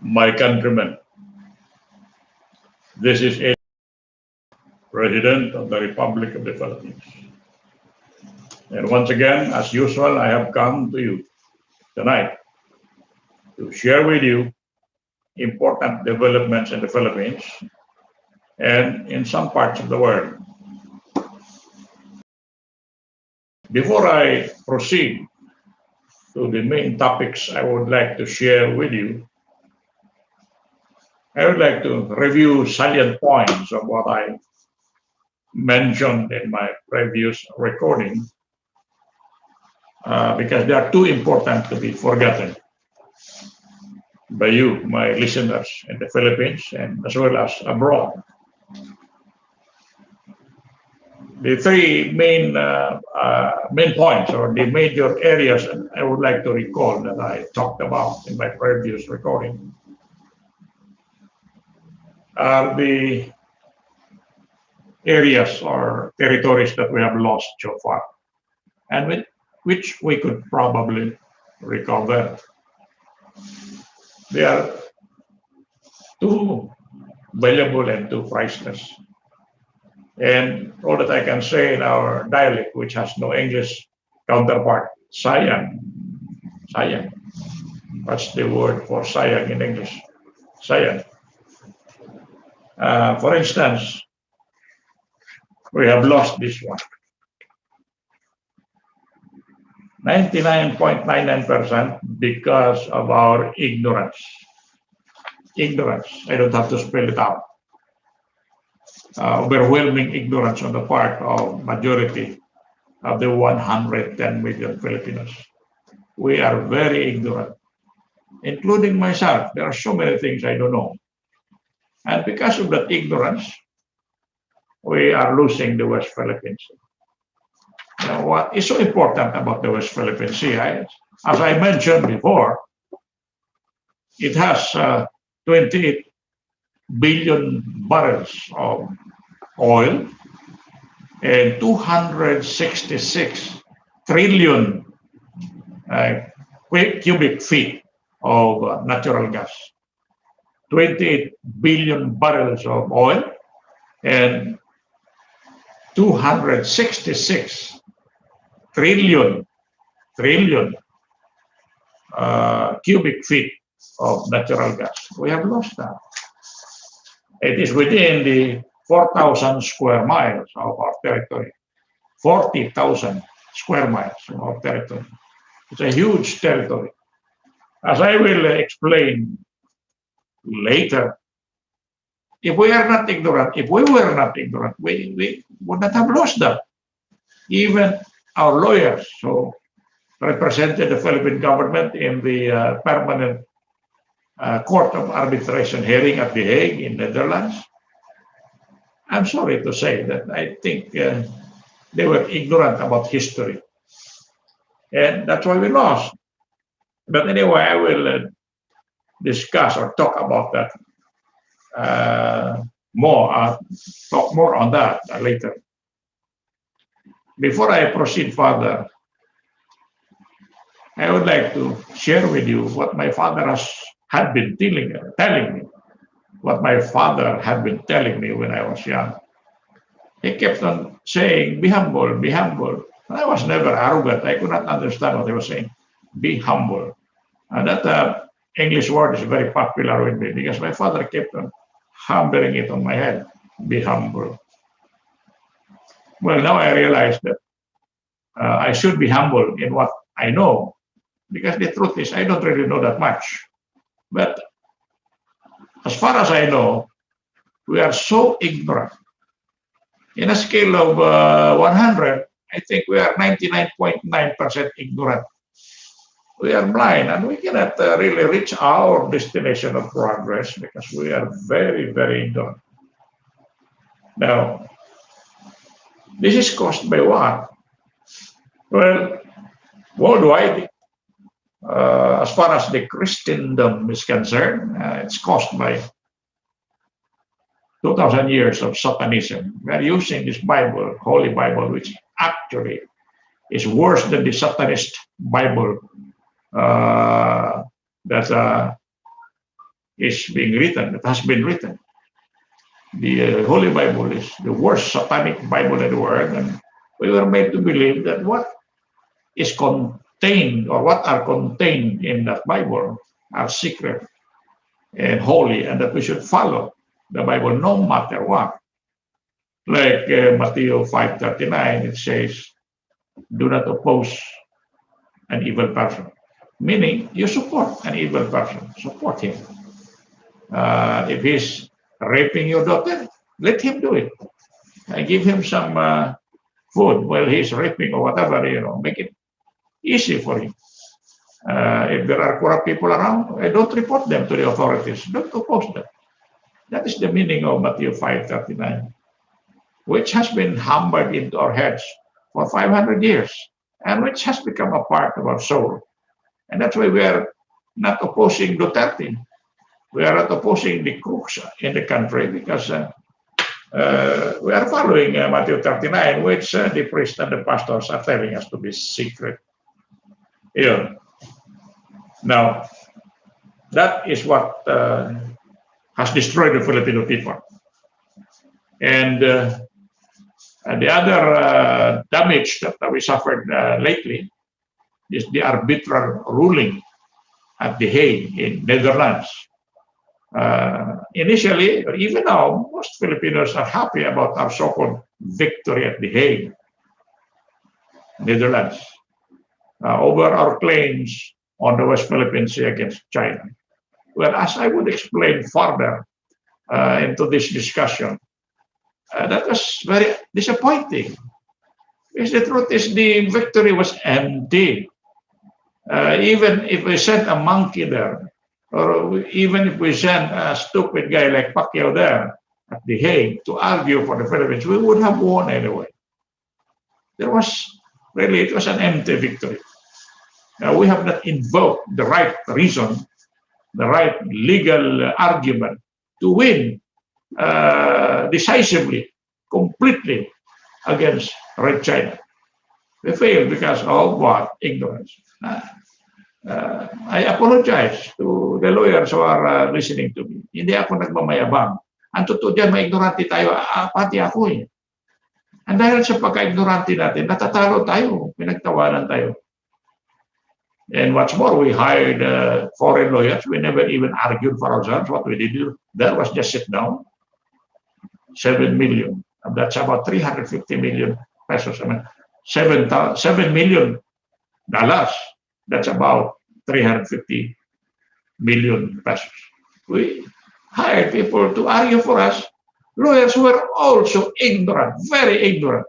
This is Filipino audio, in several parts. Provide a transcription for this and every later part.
My countrymen, this is a President of the Republic of the Philippines. And once again, as usual, I have come to you tonight to share with you important developments in the Philippines and in some parts of the world. Before I proceed to the main topics I would like to share with you, I would like to review salient points of what I mentioned in my previous recording because they are too important to be forgotten by you, my listeners in the Philippines and as well as abroad. The three main points or the major areas I would like to recall that I talked about in my previous recording are the areas or territories that we have lost so far and which we could probably recover. They are too valuable and too priceless. And all that I can say in our dialect, which has no English counterpart, sayang. Sayang. What's the word for sayang in English? Sayang. For instance, we have lost this one. 99.99% because of our ignorance. Ignorance. I don't have to spell it out. Overwhelming ignorance on the part of majority of the 110 million Filipinos. We are very ignorant, including myself. There are so many things I don't know. And because of that ignorance, we are losing the West Philippines. Now, what is so important about the West Philippine Sea? As I mentioned before, it has 28 billion barrels of oil and 266 trillion cubic feet of natural gas. 28 billion barrels of oil and 266 trillion cubic feet of natural gas. We have lost that. It is within the 4,000 square miles of our territory, 40,000 square miles of our territory. It's a huge territory. As I will explain later, if we were not ignorant, we would not have lost that. Even our lawyers who represented the Philippine government in the permanent Court of Arbitration hearing at The Hague in Netherlands, I'm sorry to say that I think they were ignorant about history. And that's why we lost. But anyway, I will discuss or talk about that talk more on that later. Before I proceed further, I would like to share with you what my father had been telling me, what my father had been telling me when I was young. He kept on saying, be humble, be humble. And I was never arrogant. I could not understand what he was saying. Be humble. And that English word is very popular with me because my father kept on hammering it on my head. Be humble. Well, now I realize that I should be humble in what I know, because the truth is I don't really know that much. But as far as I know, we are so ignorant. In a scale of 100, I think we are 99.9% ignorant. We are blind and we cannot really reach our destination of progress because we are very, very ignorant. Now, this is caused by what? Well, worldwide, as far as the Christendom is concerned, it's caused by 2,000 years of Satanism. We are using this Bible, Holy Bible, which actually is worse than the Satanist Bible that is being written, that has been written. The Holy Bible is the worst satanic Bible in the world, and we were made to believe that what is contained or what are contained in that Bible are secret and holy, and that we should follow the Bible no matter what. Like Matthew 5:39, it says, "Do not oppose an evil person," meaning you support an evil person, support him. If he's raping your daughter, let him do it. Give him some food while he's raping or whatever, make it easy for him. If there are corrupt people around, don't report them to the authorities. Don't oppose them. That is the meaning of Matthew 5:39, which has been hammered into our heads for 500 years and which has become a part of our soul. And that's why we are not opposing Duterte. We are not opposing the crooks in the country because we are following Matthew 39, which the priests and the pastors are telling us to be secret. Now, that is what has destroyed the Filipino people. And the other damage that we suffered lately is the arbitral ruling at The Hague in Netherlands. Initially, or even now, most Filipinos are happy about our so-called victory at The Hague, Netherlands, over our claims on the West Philippine Sea against China. Well, as I would explain further into this discussion, that was very disappointing. Because the truth is the victory was empty. Even if we sent a monkey there, or even if we sent a stupid guy like Pacquiao there at The Hague to argue for the Philippines, we would have won anyway. It was an empty victory. We have not invoked the right reason, the right legal argument to win decisively, completely against Red China. We failed because of what? Ignorance. I apologize to the lawyers who are listening to me. Hindi ako nagmamayabang. Ang totoo dyan, ma-ignorante tayo, pati ako eh. And dahil sa pagka-ignorante natin, natatalo tayo, pinagtawanan tayo. And what's more, we hired foreign lawyers. We never even argued for ourselves. What we did there was just sit down. 7 million. And that's about 350 million pesos. I mean, $7 million. That's about 350 million pesos. We hired people to argue for us. Lawyers were also ignorant, very ignorant.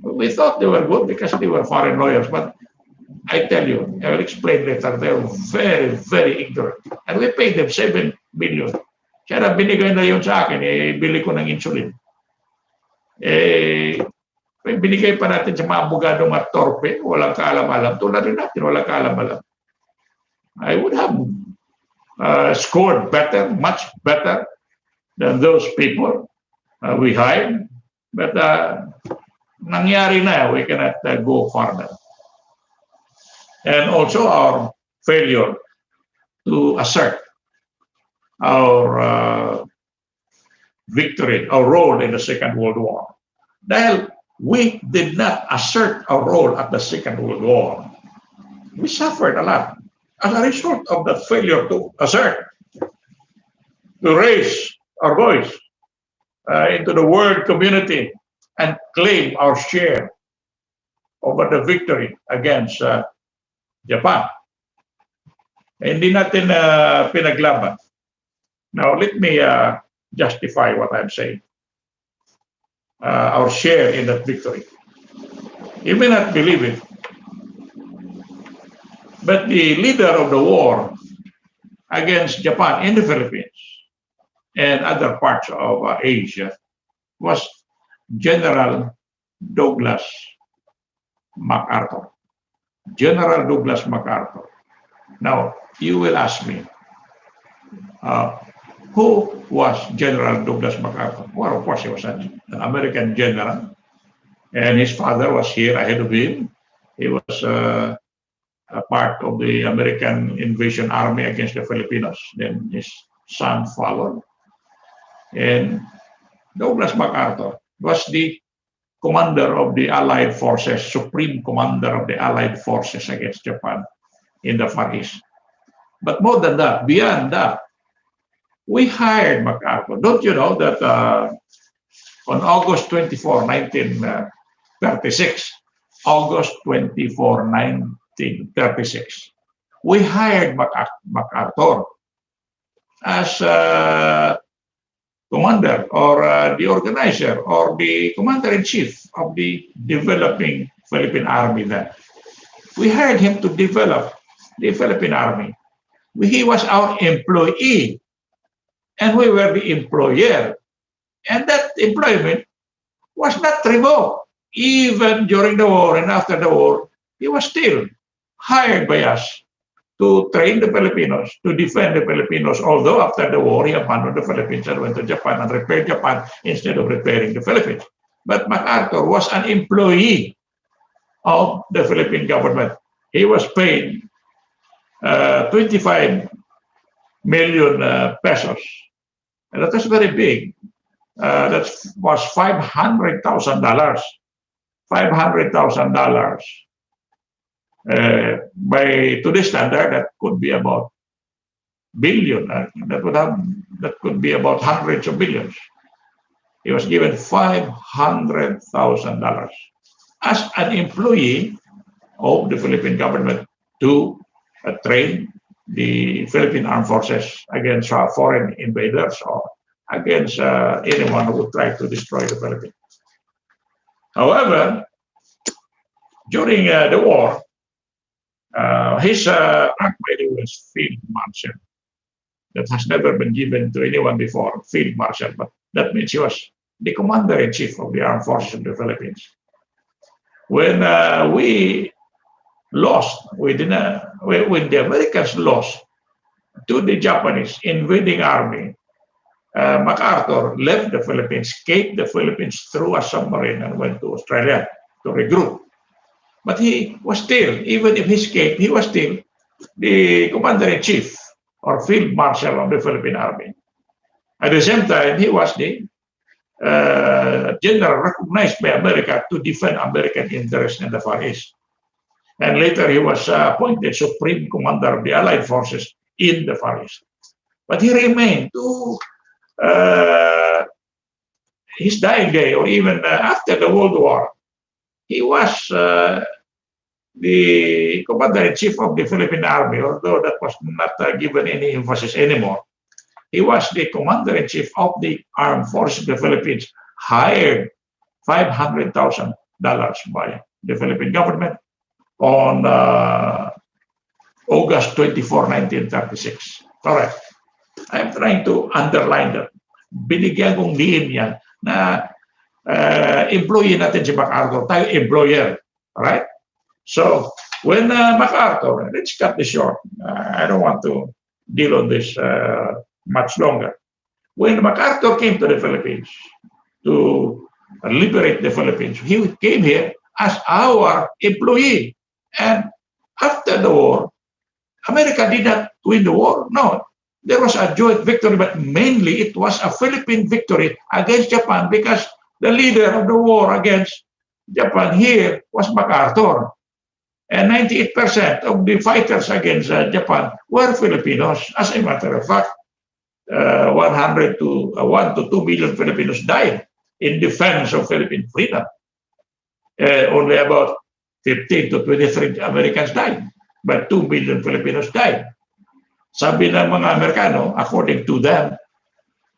We thought they were good because they were foreign lawyers, but I tell you, I will explain later, they were very, very ignorant. And we paid them 7 million. Kaya na binigay na yun sa akin, bili ko ng insulin. Binigay pa natin sa mga abogadong at torpe, walang kaalam-alam. Tulad rin natin, walang kaalam-alam. I would have scored better, much better than those people we hired. But nangyari na, we cannot go further. And also our failure to assert our victory, our role in the Second World War. Dahil we did not assert our role at the Second World War, we suffered a lot as a result of that failure to assert, to raise our voice into the world community and claim our share over the victory against Japan. Hindi natin pinaglaban. Now, let me justify what I'm saying. Our share in that victory. You may not believe it, but the leader of the war against Japan in the Philippines and other parts of Asia was General Douglas MacArthur. General Douglas MacArthur. Now, you will ask me, who was General Douglas MacArthur? Well, of course, he was an American general, and his father was here ahead of him. He was a part of the American invasion army against the Filipinos. Then his son followed. And Douglas MacArthur was the commander of the Allied forces, supreme commander of the Allied forces against Japan in the Far East. But more than that, beyond that, we hired MacArthur. Don't you know that on August 24, 1936, August 24, 1936, we hired MacArthur as commander or the organizer or the commander-in-chief of the developing Philippine Army then. We hired him to develop the Philippine Army. He was our employee and we were the employer. And that employment was not revoked. Even during the war and after the war, he was still hired by us to train the Filipinos, to defend the Filipinos, although after the war he abandoned the Philippines and went to Japan and repaired Japan instead of repairing the Philippines. But MacArthur was an employee of the Philippine government. He was paid 25 million pesos. And that was very big. That was $500,000. $500,000. By today's standard, that could be about billion. That could be about hundreds of billions. He was given $500,000 as an employee of the Philippine government to train the Philippine armed forces against foreign invaders or against anyone who would try to destroy the Philippines. However, during the war, his rank by the way was Field Marshal. That has never been given to anyone before, Field Marshal, but that means he was the commander-in-chief of the armed forces of the Philippines. When we lost, when the Americans lost to the Japanese invading army, MacArthur left the Philippines, escaped the Philippines through a submarine and went to Australia to regroup. But he was still, even if he escaped, he was still the commander-in-chief or field marshal of the Philippine Army. At the same time, he was the general recognized by America to defend American interests in the Far East. And later he was appointed Supreme Commander of the Allied Forces in the Far East. But he remained to his dying day, or even after the World War. He was the Commander-in-Chief of the Philippine Army, although that was not given any emphasis anymore. He was the Commander-in-Chief of the Armed Forces of the Philippines, hired $500,000 by the Philippine government on August 24, 1936. Correct. I'm trying to underline that. Binigyan kong diin yan na employee natin si MacArthur, tayo employer. Right? So, when MacArthur, let's cut this short. I don't want to deal on this much longer. When MacArthur came to the Philippines to liberate the Philippines, he came here as our employee. And after the war, America did not win the war. No, there was a joint victory, but mainly it was a Philippine victory against Japan because the leader of the war against Japan here was MacArthur. And 98% of the fighters against Japan were Filipinos. As a matter of fact, 1 to 2 million Filipinos died in defense of Philippine freedom. Only about 15 to 23 Americans died, but 2 million Filipinos died. Sabi ng mga Amerikano, according to them,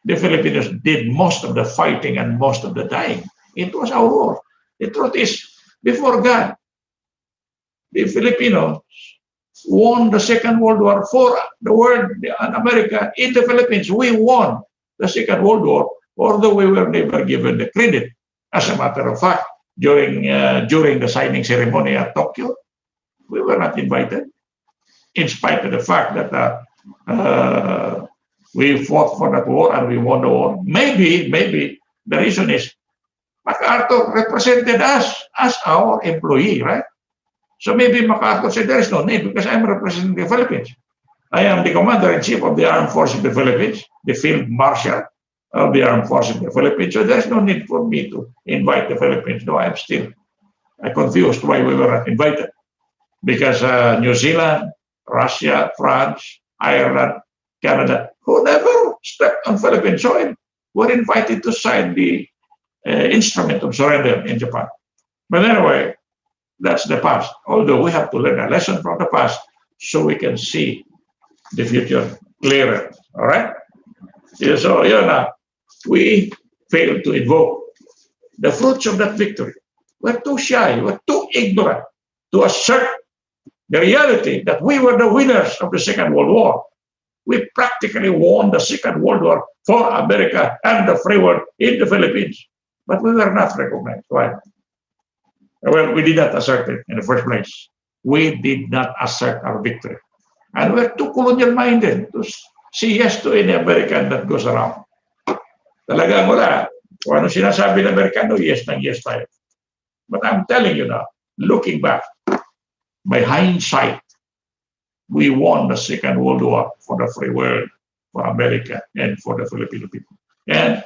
the Filipinos did most of the fighting and most of the dying. It was our war. The truth is, before God, the Filipinos won the Second World War for the world and America. In the Philippines, we won the Second World War, although we were never given the credit. As a matter of fact, during the signing ceremony at Tokyo, we were not invited, in spite of the fact that we fought for that war and we won the war. Maybe the reason is MacArthur represented us as our employee, right? So maybe MacArthur said, there is no need because I'm representing the Philippines. I am the commander-in-chief of the armed forces of the Philippines, the field marshal of the armed forces of the Philippines. So there's no need for me to invite the Philippines. No, I'm still confused why we were not invited. Because New Zealand, Russia, France, Ireland, Canada, who never stepped on Philippine soil, were invited to sign the instrument of surrender in Japan. But anyway, that's the past. Although we have to learn a lesson from the past so we can see the future clearer. All right? Yeah, so, we failed to invoke the fruits of that victory. We're too shy, we're too ignorant to assert the reality that we were the winners of the Second World War. We practically won the Second World War for America and the free world in the Philippines. But we were not recognized. Why? Well, we did not assert it in the first place. We did not assert our victory. And we're too colonial-minded to say yes to any American that goes around. Talagang wala. Kung ano sinasabi ng Amerikano, yes na yes tayo. But I'm telling you now, looking back, by hindsight, we won the Second World War for the free world, for America, and for the Filipino people. And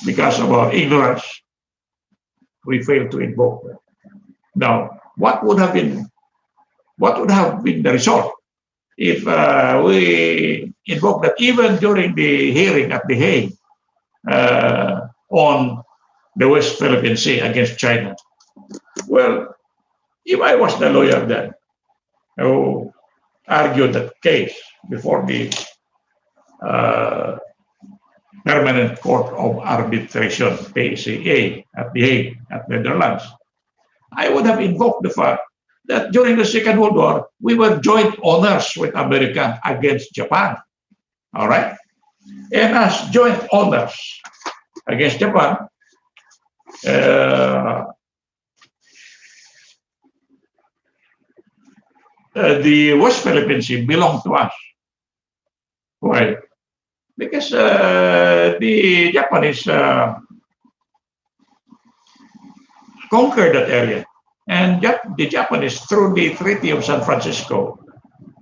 because of our ignorance, we failed to invoke them. Now, what would have been the result if we invoked that even during the hearing at The Hague on the West Philippine Sea against China? Well, if I was the lawyer then who argued that case before the Permanent Court of Arbitration, PCA, at The Hague, at Netherlands, I would have invoked the fact that during the Second World War, we were joint owners with America against Japan. All right? And as joint owners against Japan, the West Philippine Sea belonged to us. Why? Because the Japanese conquered that area. And the Japanese, through the Treaty of San Francisco,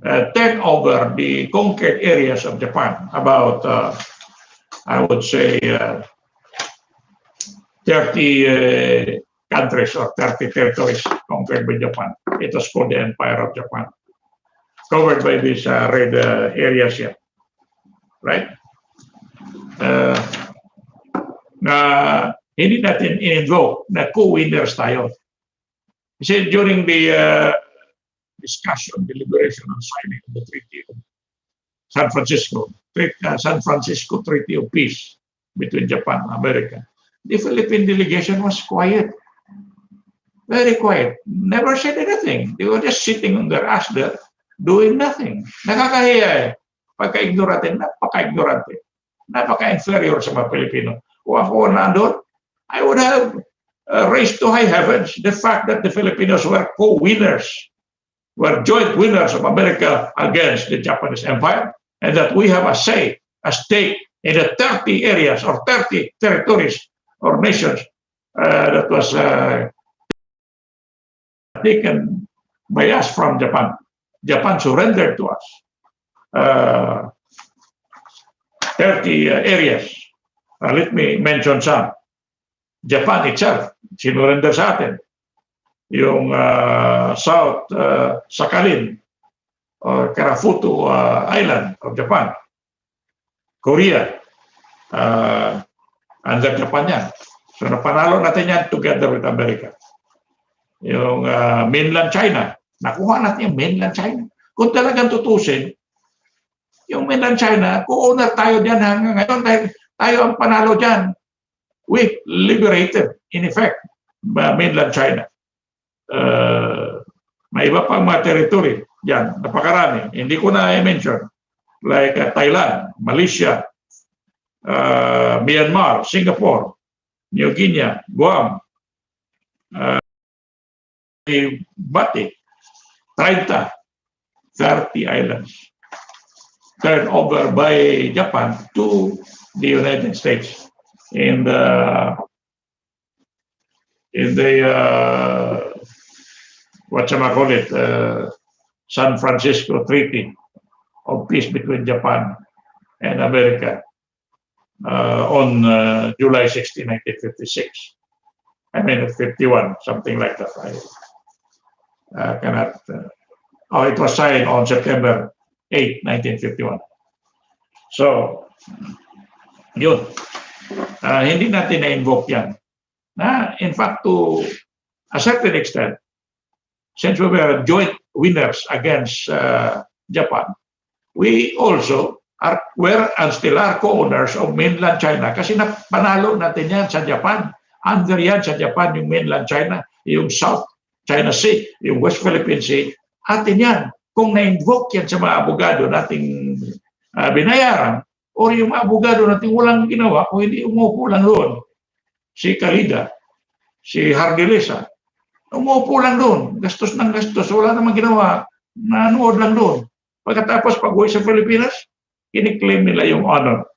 turned over the conquered areas of Japan, about, I would say, 30 countries or 30 territories conquered by Japan. It was called the Empire of Japan, covered by these red areas here, right? Hindi natin in-invoke na co-winners tayo. Kasi during the discussion, deliberation on signing of the Treaty of San Francisco Treaty of Peace between Japan and America, the Philippine delegation was quiet, very quiet, never said anything. They were just sitting on their ass there, doing nothing. Nakakahiya eh. Pagka-ignorante, napaka-inferior sa mga Pilipino. Kung ako nandun, I would have raised to high heavens the fact that the Filipinos were co-winners, were joint winners of America against the Japanese Empire, and that we have a say, a stake in the 30 areas or 30 territories or nations that was taken by us from Japan. Japan surrendered to us 30 areas. Let me mention some. Japan itself, sinurrender sa atin. Yung South Sakhalin or Karafuto Island of Japan. Korea, under Japan yan. So napanalo natin yan together with America. Yung mainland China, nakuha natin yung mainland China. Kung talagang tutusin, yung mainland China, co-owner tayo diyan hanggang ngayon, tayo ang panalo diyan. We liberated, in effect, mainland China. May iba pang mga territory diyan, napakarami. Hindi ko na i-mention. Like Thailand, Malaysia, Myanmar, Singapore, New Guinea, Guam, Bati, 30 islands turned over by Japan to the United States in the San Francisco Treaty of Peace between Japan and America on July 16, 1956. I mean, 51, something like that. I cannot. It was signed on September 8, 1951. So, yun. Hindi natin na-invoke yan. In fact, to a certain extent, since we were joint winners against Japan, we also were and still are co-owners of mainland China kasi panalo natin yan sa Japan. Under yan sa Japan yung mainland China, yung South China Sea, yung West Philippine Sea, atin yan. Kung na-invoke yan sa mga abogado nating binayaran, o yung mga abogado nating walang ginawa, kung hindi umupo lang doon, si Kalida, si Hardilesa, umupo lang doon, gastos ng gastos, wala namang ginawa, nanood lang doon. Pagkatapos pag-uwi sa Pilipinas, kiniklaim nila yung honor.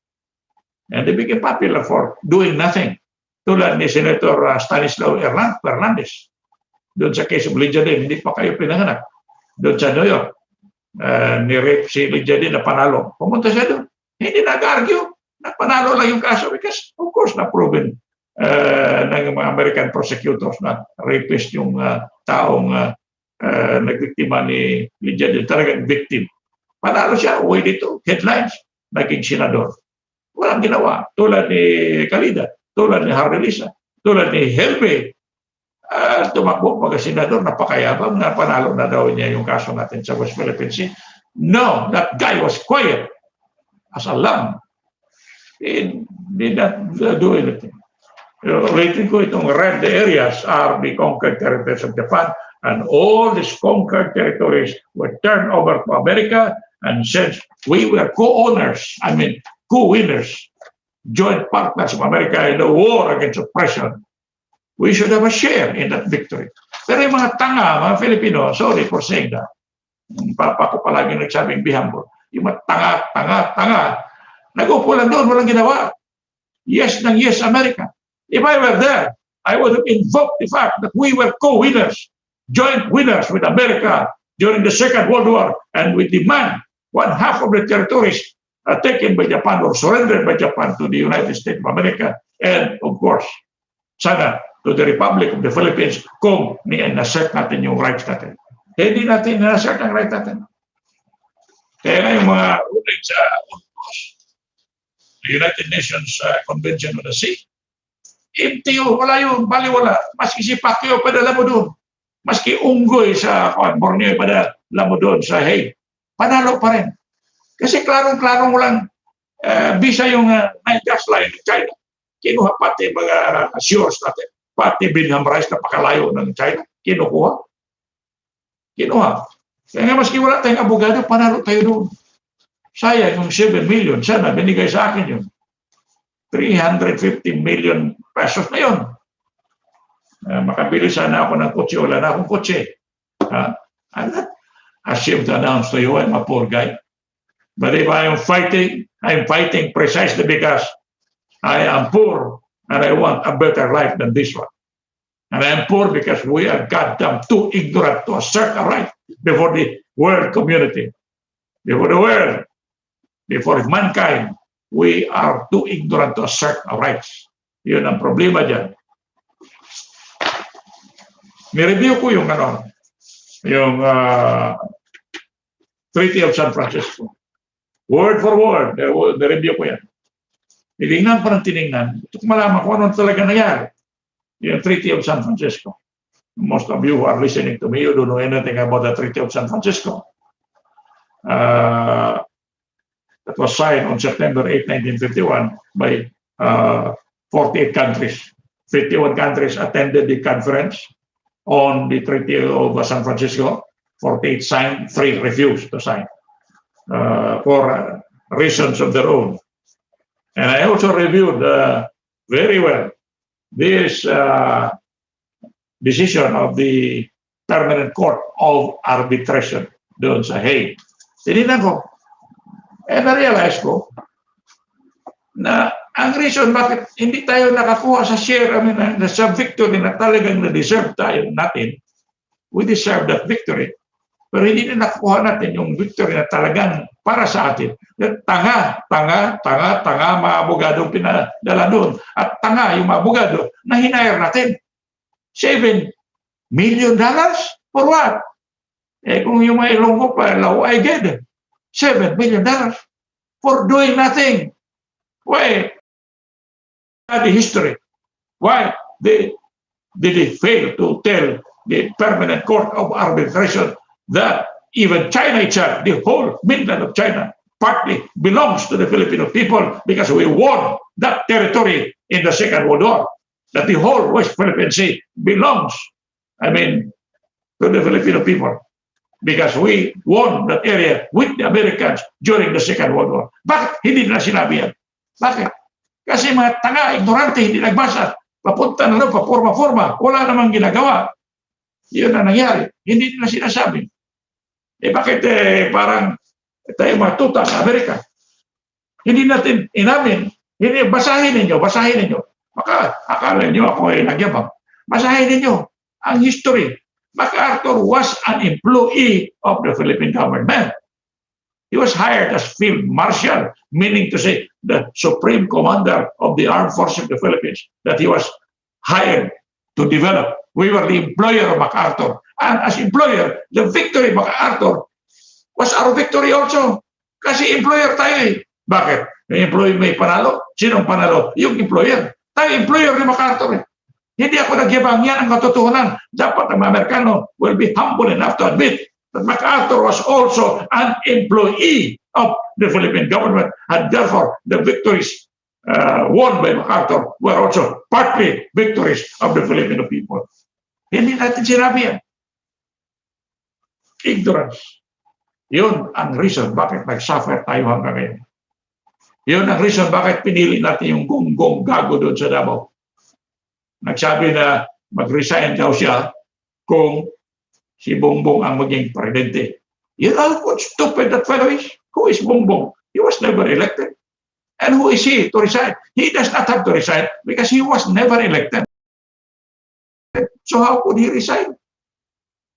And they became popular for doing nothing. Tulad ni Senator Stanislaw Fernandez. Doon sa case of Lijadin, hindi pa kayo pinanganak. Doon sa New York, ni-rape si Lijadin na panalo. Pumunta siya doon. Hindi nag-argue. Napanalo lang yung kaso because, of course, na-proven ng mga American prosecutors na rapist yung taong nagbiktima ni Lijadin. Talagang victim. Panalo siya, uwi dito, headlines, naging senador. Walang ginawa. Tulad ni Kalida, tulad ni Hardilesa, tulad ni Helve, tumakbo pagka-senador, napakayabang na panalo na daw niya yung kaso natin sa West Philippine Sea. No, that guy was quiet as a lamb. He did not do anything. Rating ko itong red areas are the conquered territories of Japan, and all these conquered territories were turned over to America. And since we were co-winners, joint partners of America in the war against oppression, we should have a share in that victory. Pero yung mga tanga, mga Filipino, sorry for saying that, papa ko palagi nagsabing be humble, yung mga tanga, nag-upo lang doon, walang ginawa. Yes ng yes, America. If I were there, I would have invoked the fact that we were co-winners, joint winners with America during the Second World War, and we demand 1/2 of the territories taken by Japan or surrendered by Japan to the United States of America, and of course, sana to the Republic of the Philippines kung ni-assert natin yung rights natin. Hindi natin na-assert ang rights natin. Kaya nga yung mga ruling sa the United Nations Convention on the Sea, empty yun, wala yun, baliwala. Maski si Pacquiao, padala mo doon. Maski Unggoy sa Borneo, padala mo doon sa Hague. Panalo pa rin. Kasi klarong-klarong walang visa yung night gas line ng China. Kinuha pati mga shores natin. Pati Bingham Rice na pakalayo ng China. Kinuha. Kaya nga maski wala tayong abogado, panalo tayo doon. Sayang yung 7 million. Sana binigay sa akin yun. 350 million pesos na yun. Makabili sana ako ng kotse. Wala na akong kotse. I'm not ashamed to announce to you I'm a poor guy. But if I'm fighting precisely because I am poor and I want a better life than this one. And I am poor because we are goddamn too ignorant to assert a right before the world community, before the world, before mankind. We are too ignorant to assert our rights. Yun ang problema dyan. Ni-review ko yung Treaty of San Francisco. Word for word, ni-review ko yan. Tinignan ko ng tinignan. Ito ko malaman kung ano talaga nangyari. Yung Treaty of San Francisco. Most of you who are listening to me, you don't know anything about the Treaty of San Francisco. That was signed on September 8, 1951 by 48 countries. 51 countries attended the conference on the Treaty of San Francisco. 48 signed, 3 refused to sign for reasons of their own. And I also reviewed very well this decision of the Permanent Court of Arbitration doon sa Hague. Tinignan ko, and na-realize ko na ang reason bakit hindi tayo nakakuha sa share, sa victory na talagang na-deserve tayo natin, we deserve that victory. Pero hindi na nakuha natin yung victory na talagang para sa atin. Tanga mga abogadong pinadala doon. At tanga yung mga abogado na hinire natin. $7 million? For what? Eh kung yung mga Ilonggo pa, I get it. $7 million for doing nothing. Why? The history. Why did they fail to tell the Permanent Court of Arbitration that even China itself, the whole mainland of China, partly belongs to the Filipino people because we won that territory in the Second World War. That the whole West Philippine Sea belongs, to the Filipino people because we won that area with the Americans during the Second World War. Bakit hindi nila sinabi yan? Bakit? Kasi mga tanga, ignorante, hindi nagbasa. Papunta na lang, paporma-forma. Wala namang ginagawa. Yun na nangyari. Hindi nila sinasabi. Bakit parang tayo matuta sa Amerika? Hindi natin inamin. Hindi, basahin ninyo. Maka akala nyo ako ay nagyabang. Basahin ninyo ang history. MacArthur was an employee of the Philippine government. He was hired as Field Marshal, meaning to say the Supreme Commander of the Armed Forces of the Philippines, that he was hired to develop. We were the employer of MacArthur. And as employer, the victory of MacArthur was our victory also. Kasi employer tayo eh. Bakit? May employee may panalo? Sinong panalo? Yung employer. Tayo employer ni MacArthur eh. Hindi ako nagyabang, yan ang katotohanan. Dapat ang Amerikano will be humble enough to admit that MacArthur was also an employee of the Philippine government, and therefore the victories won by MacArthur were also partly victories of the Filipino people. Hindi natin sinabi yan. Ignorance. Yun ang reason bakit nag-suffer tayo hanggang ngayon. Yun ang reason bakit pinili natin yung gunggong gago doon sa Davao. Nagsabi na mag-resign daw siya kung si Bongbong ang maging presidente. You know what stupid that fellow is? Who is Bongbong? He was never elected. And who is he to resign? He does not have to resign because he was never elected. So how could he resign?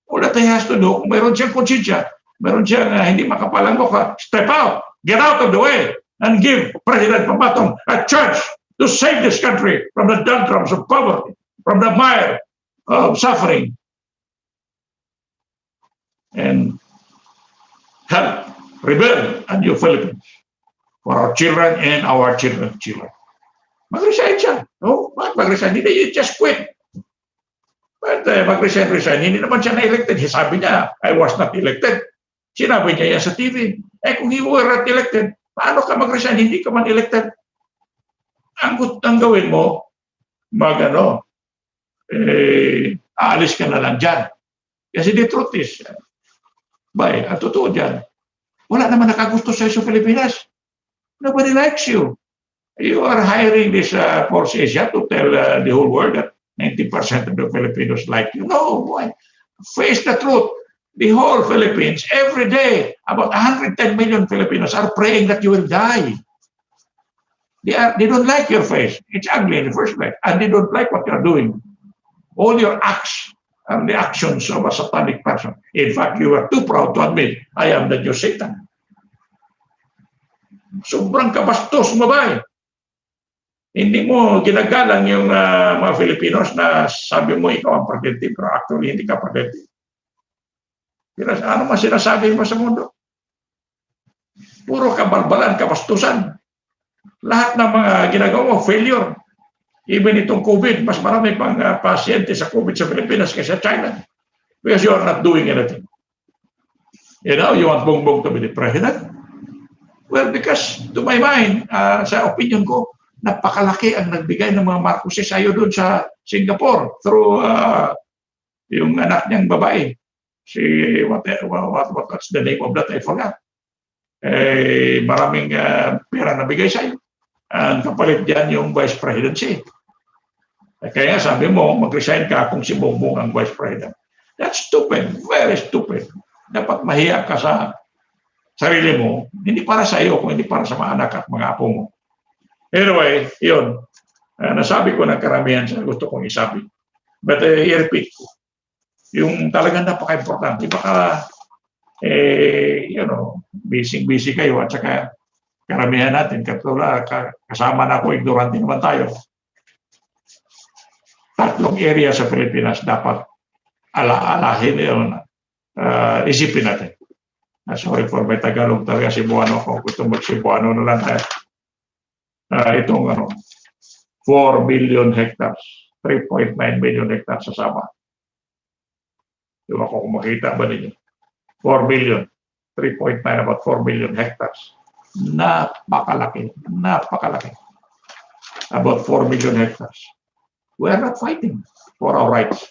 All that he has to do, kung mayroon siyang konsensya, mayroon siyang hindi makapalang mukha, step out, get out of the way, and give President Pamatong a chance to save this country from the doldrums of poverty, from the mire of suffering, and help rebuild a new Philippines for our children and our children's children. Mag-resign siya. No? Bakit mag-resign? Hindi, you just quit. But mag-resign, hindi naman siya na-elected. Sabi niya, I was not elected. Sinabi niya yan sa TV. Kung you were not elected, paano ka mag-resign? Hindi ka man elected. Ang gawin mo, aalis ka na lang dyan. Kasi the truth is, ang totoo dyan, wala naman nakagusto sa'yo sa Pilipinas. Nobody likes you. You are hiring this Force Asia to tell the whole world that 90% of the Filipinos like you. No, boy. Face the truth. The whole Philippines, every day, about 110 million Filipinos are praying that you will die. They don't like your face. It's ugly in the first place. And they don't like what you're doing. All your acts are the actions of a satanic person. In fact, you are too proud to admit, I am the new Satan. Sobrang kabastos mo ba? Hindi mo ginagalang yung mga Filipinos na sabi mo ikaw ang presidente, pero actually hindi ka presidente. Ano man sinasabi mo sa mundo? Puro kabalbalan, kabastusan. Lahat ng mga ginagawa mo, failure. Even itong COVID, mas marami pang pasyente sa COVID sa Pilipinas kaysa China. Because you are not doing anything. You know, you want Bongbong to be the president? Well, because to my mind, sa opinion ko, napakalaki ang nagbigay ng mga Marcoses sa'yo doon sa Singapore through yung anak niyang babae. Si, what's the name of that? I forgot. Maraming pera nabigay sa'yo. Ang kapalit dyan yung vice presidency. Kaya sabi mo, mag-resign ka kung si Bongbong ang vice president. That's stupid. Very stupid. Dapat mahiya ka sa sarili mo. Hindi para sa iyo, kung hindi para sa mga anak at mga apo mo. Anyway, yun. Nasabi ko ng karamihan sa gusto kong isabi. But i-repeat ko. Yung talagang napaka-importante. Baka, busy kayo at saka karamihan natin, kasama na ako, ignorante naman tayo. Tatlong area sa Pilipinas dapat alaalahin yun, isipin natin. Sorry for my Tagalog talaga, Cebuano ako. Gusto mo Cebuano na lang. Itong 4 billion hectares, 3.9 billion hectares sa Sabah. Di ba kung makita ba ninyo? 4 billion, 3.9, about 4 billion hectares. Napakalaki. About 4 million hectares. We are not fighting for our rights.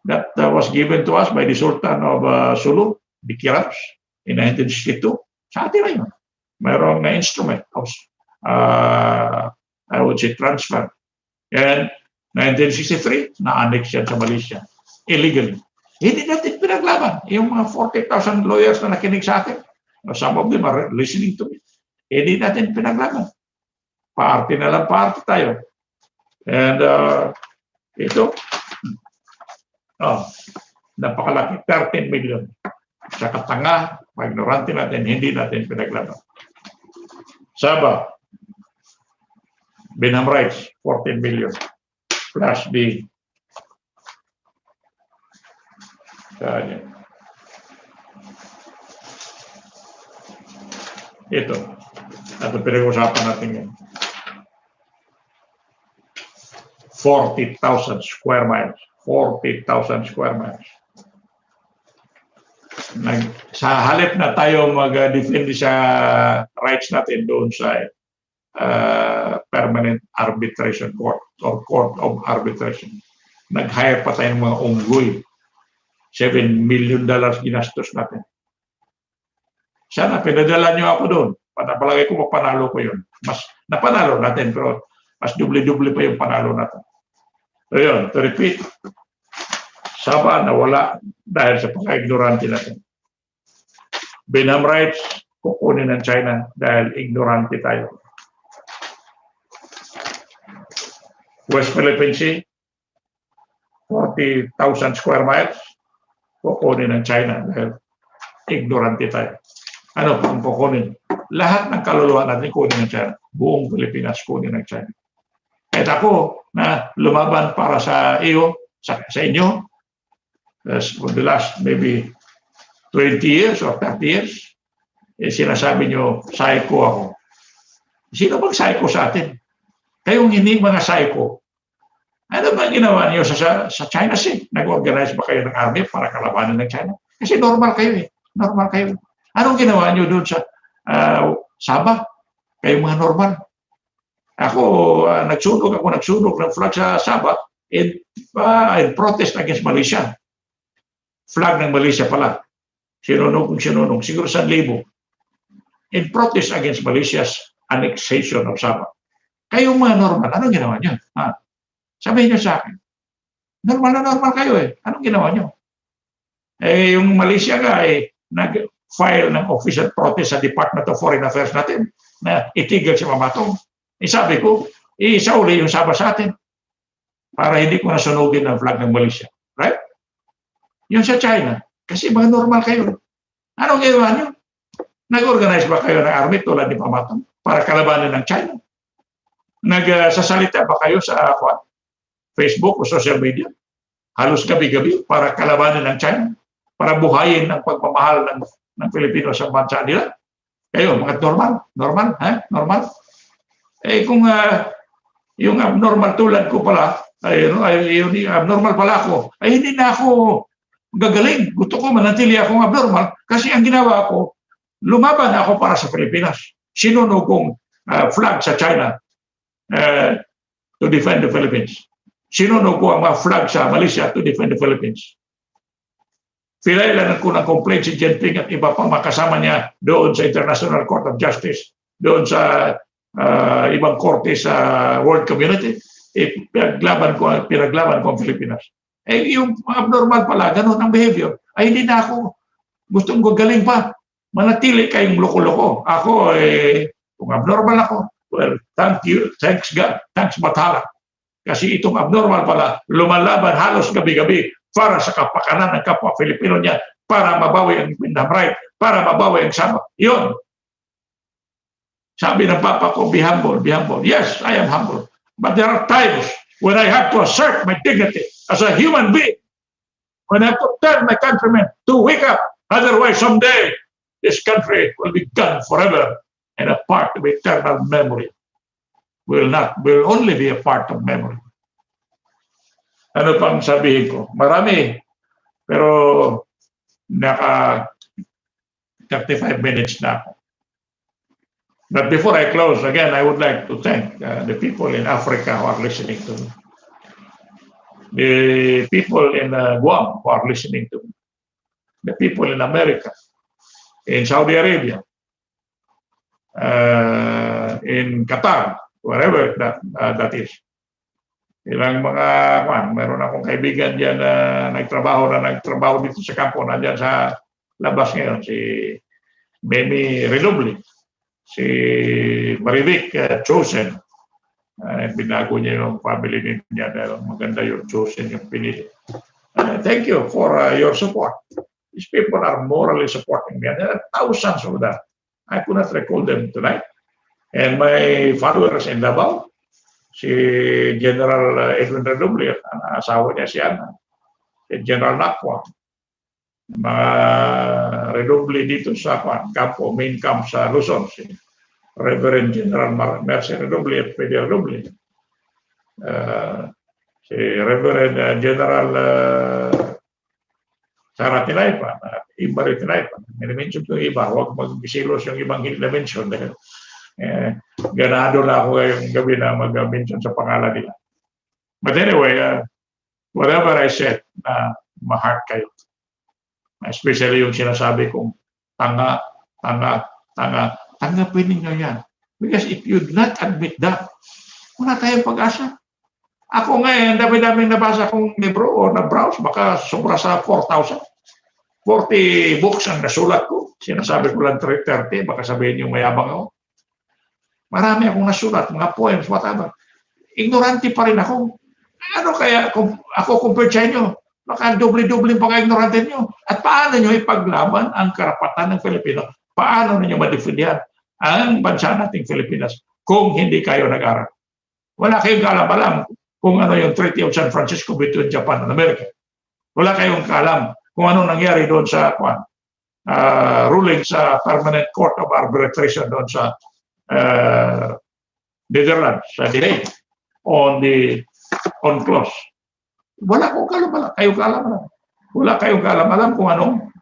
That was given to us by the Sultan of Sulu, Bikiraj, in 1962. Sa atin na yun. Mayroong na instrument of, I would say, transfer. And 1963, na-annex yan sa Malaysia. Illegally. Hindi natin pinaglaban. Yung mga 40,000 lawyers na nakinig sa atin, some of them are listening to me. Hindi natin pinaglaban. Party na lang party tayo. And ito, napakalaki, 13 million. Sa katanga, ignorante natin, hindi natin pinaglaban. Sabah, Binam rights, 14 million. Plus the ito. Ito pinag-usapan natin yan. 40,000 square miles. 40,000 square miles. Sa halip na tayo mag-defend sa rights natin doon sa Permanent Arbitration Court or Court of Arbitration, nag-hire pa tayo ng mga unggoy. $7 million ginastos natin. Sana pinadala nyo ako doon. Palagay ko mapanalo ko yun. Mas napanalo natin pero mas doble-doble pa yung panalo natin. So yun, to repeat, Sabah nawala dahil sa pagka-ignorante natin. Binam rights, kukunin ng China dahil ignorante tayo. West Philippine Sea, 40,000 square miles, kukunin ng China dahil ignorante tayo. Ano ang kukunin? Lahat ng kaluluwa natin kunin ng China. Buong Pilipinas kunin ng China. Kahit ako na lumaban para sa iyo, sa inyo, for the last maybe 20 years or 30 years, sinasabi nyo, psycho ako. Sino bang psycho sa atin? Kayong hindi mga psycho. Ano ba ginawa niyo sa China Sea? Nag-organize ba kayo ng army para kalabanan ng China? Kasi normal kayo eh. Normal kayo. Anong ginawa niyo doon sa Sabah? Kayong mga normal. Ako, nagsunog ng flag sa Sabah in protest against Malaysia. Flag ng Malaysia pala. Sinunog. Siguro 1,000. In protest against Malaysia's annexation of Sabah. Kayong mga normal, anong ginawa niyo? Sabihin niyo sa akin. Normal na normal kayo eh. Anong ginawa niyo? Yung Malaysia nga nag-file ng official protest sa Department of Foreign Affairs natin na itigil si Pamatong. Sabi ko, isauli yung Sabah sa atin para hindi ko nasunugin ang flag ng Malaysia. Right? Yung sa China, kasi mga normal kayo. Anong ginawa niyo? Nag-organize ba kayo ng army tulad ni Pamatong para kalabanin ng China? Nagsasalita ba kayo sa Facebook o social media? Halos gabi-gabi para kalabanin ng China? Para buhayin ang pagmamahal ng Pilipino sa bansa nila? Kayo, mga normal? Normal? Kung yung abnormal tulad ko pala, yung abnormal pala ako, hindi na ako gagaling. Gusto ko manatili akong abnormal kasi ang ginawa ko, lumaban ako para sa Pilipinas. Sinunog kong flag sa China to defend the Philippines. Sinunog ko ang mga flag sa Malaysia to defend the Philippines. Pinailan ko ng complaint si Jinping at iba pang makasama niya doon sa International Court of Justice, doon sa ibang korte sa world community. Pinaglaban ko ang Pilipinas. Yung abnormal pala, ganun ang behavior. Hindi na ako gustong gagaling pa. Manatili kayong loko-loko. Ako, kung abnormal ako, well, thanks God, thanks Bathala. Kasi itong abnormal pala, lumalaban halos gabi-gabi para sa kapakanan ng kapwa Filipino niya, para mabawi ang Windham Right, para mabawi ang Sabah. Yun. Sabi ng papa ko, be humble, be humble. Yes, I am humble. But there are times when I have to assert my dignity as a human being, when I have to tell my countrymen to wake up. Otherwise, someday, this country will be gone forever, and a part of eternal memory will only be a part of memory. Ano pang sabihin ko? Marami, pero naka 35 minutes na ako. But before I close, again, I would like to thank the people in Africa who are listening to me, the people in Guam who are listening to me, the people in America, in Saudi Arabia, in Qatar, wherever that is. Ilang mga, meron akong kaibigan dyan na nagtrabaho dito sa kampo, nandyan sa labas ngayon, si Memi Redoble, si Marivic Chosen, binago niya yung family niya dahil maganda yung Chosen yung pinili. Thank you for your support. These people are morally supporting me, and there are thousands of them. I could not recall them tonight. And my followers in Davao, si General Edwin Redoble, ang asawa niya si Ana, si General Nakwa, mga Redoble dito sa kampo, main camp sa Luzon, si Reverend General Mercy Redoble at Pedro Redoble, si Reverend General Sara Tinaypa, iba rin Tinaypa. Minimension ko yung iba, huwag mag-silos yung ibang hindi na-mention dahil ganado na ako ngayong gabi na mag-mention sa pangalan nila. But anyway, whatever I said, ma-heart kayo. Especially yung sinasabi kong tanggapin ninyo yan. Because if you do not admit that, wala tayong pag-asa. Ako ngayon, dami-daming nabasa kong libro o na-browse, baka sobra sa 4,000. 40 books ang nasulat ko. Sinasabi ko lang 30, baka sabihin yung mayabang ako. Marami akong nasulat, mga poems, whatever. Ignorante pa rin ako. Ano kaya kung ako compared sa inyo? Baka doble-doble pa kayo ignorante nyo. At paano nyo ipaglaban ang karapatan ng Pilipino? Paano ninyo madefendihan ang bansa nating Pilipinas kung hindi kayo nag-aral? Wala kayong kaalam-alam kung ano yung Treaty of San Francisco between Japan and America. Wala kayong kaalam kung ano nangyari doon sa ruling sa Permanent Court of Arbitration doon sa Netherlands, sa delay on clause. Wala kong kaalam-alam. Wala kayong kaalam-alam kung anong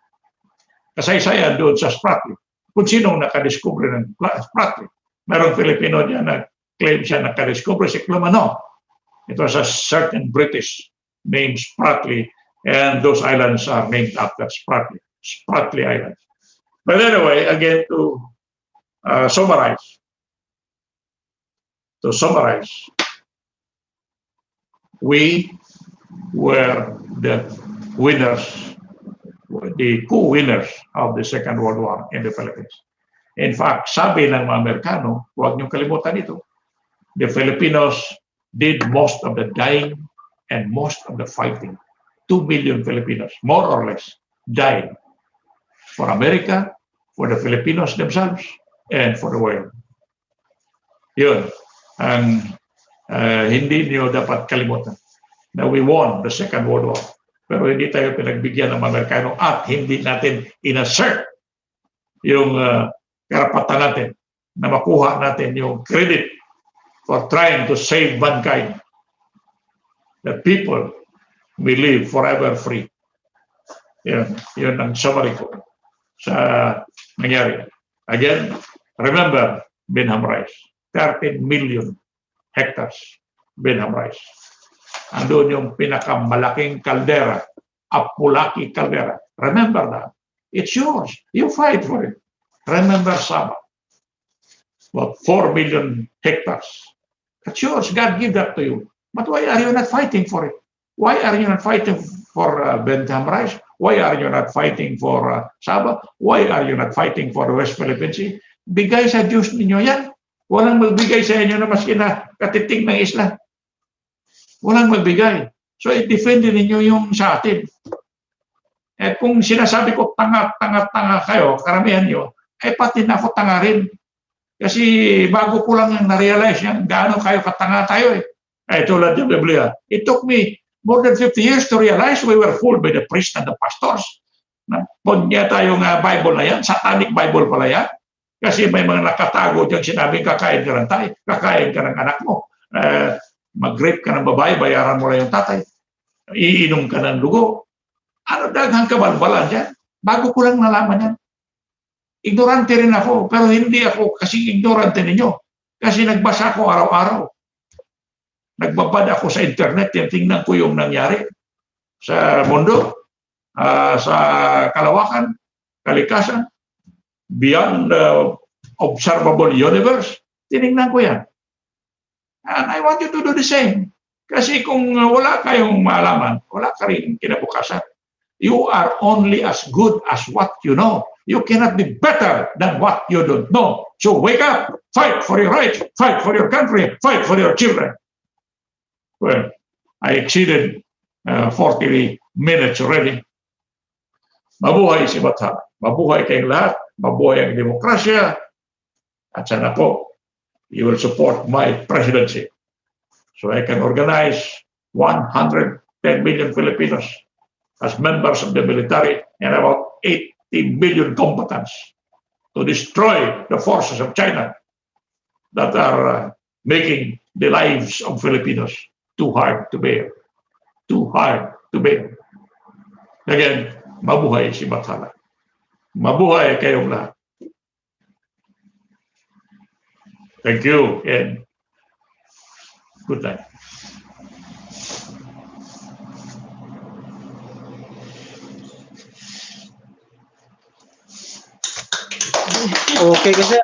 kasaysayan doon sa Spratly. Kung sinong nakadiscover ng Spratly. Merong Filipino dyan na claim siya nakadiscover si Clemano. It was a certain British named Spratly, and those islands are named after Spratly Islands. But anyway, again, to summarize, we were the winners, the co-winners of the Second World War in the Philippines. In fact, sabi ng mga Amerikano, huwag niyong kalimutan ito, the Filipinos did most of the dying and most of the fighting. 2 million Filipinos, more or less, died for America, for the Filipinos themselves, and for the world. Yun. Ang hindi niyo dapat kalimutan na we won the Second World War. Pero hindi tayo pinagbigyan ng mga Amerikano at hindi natin inassert yung karapatan natin na makuha natin yung credit for trying to save mankind. The people will live forever free. Yun ang summary ko sa nangyari. Again, remember Benham Rice. 13 million hectares Benham Rice. Andun yung pinakamalaking kaldera, Apulaki Caldera. Remember that. It's yours. You fight for it. Remember Sabah. About 4 million hectares. It's yours. God give that to you. But why are you not fighting for it? Why are you not fighting for Benham Rice? Why are you not fighting for Sabah? Why are you not fighting for the West Philippine Sea? Bigay sa Diyos ninyo yan. Walang magbigay sa inyo na maski na katiting ng isla. Walang magbigay. So, i-defend ninyo yung sa atin. At kung sinasabi ko tanga kayo, karamihan nyo, ay pati na ako tanga rin. Kasi bago ko lang na-realize yan, gaano kayo katanga tayo eh. Ay tulad ng Biblia. It took me more than 50 years to realize we were fooled by the priests and the pastors. Punya tayong Bible na yan, satanic Bible pala yan. Kasi may mga nakatago dyan sinabing kakain ka ng tayo, kakain ka ng anak mo. Mag-rape ka ng babae, bayaran mo lang yung tatay. Iinom ka ng dugo. Ano daghang kabalbalan dyan? Bago ko lang nalaman yan. Ignorante rin ako, pero hindi ako kasing ignorante ninyo. Kasi nagbasa ko araw-araw. Nagbabad ako sa internet, tingnan ko yung nangyari sa mundo, sa kalawakan, kalikasan, beyond the observable universe. Tinignan ko yan. And I want you to do the same. Kasi kung wala kayong maalaman, wala ka rin kinabukasan. You are only as good as what you know. You cannot be better than what you don't know. So wake up, fight for your rights, fight for your country, fight for your children. Well, I exceeded 40 minutes already. Mabuhay si Batha. Mabuhay kayong lahat. Mabuhay ang demokrasya. At sana po, you will support my presidency. So I can organize 110 million Filipinos as members of the military and about 80 million combatants to destroy the forces of China that are making the lives of Filipinos too hard to bear. Too hard to bear. Again, mabuhay si Bathala. Mabuhay kayong lahat. Thank you and good night. Okay kasi.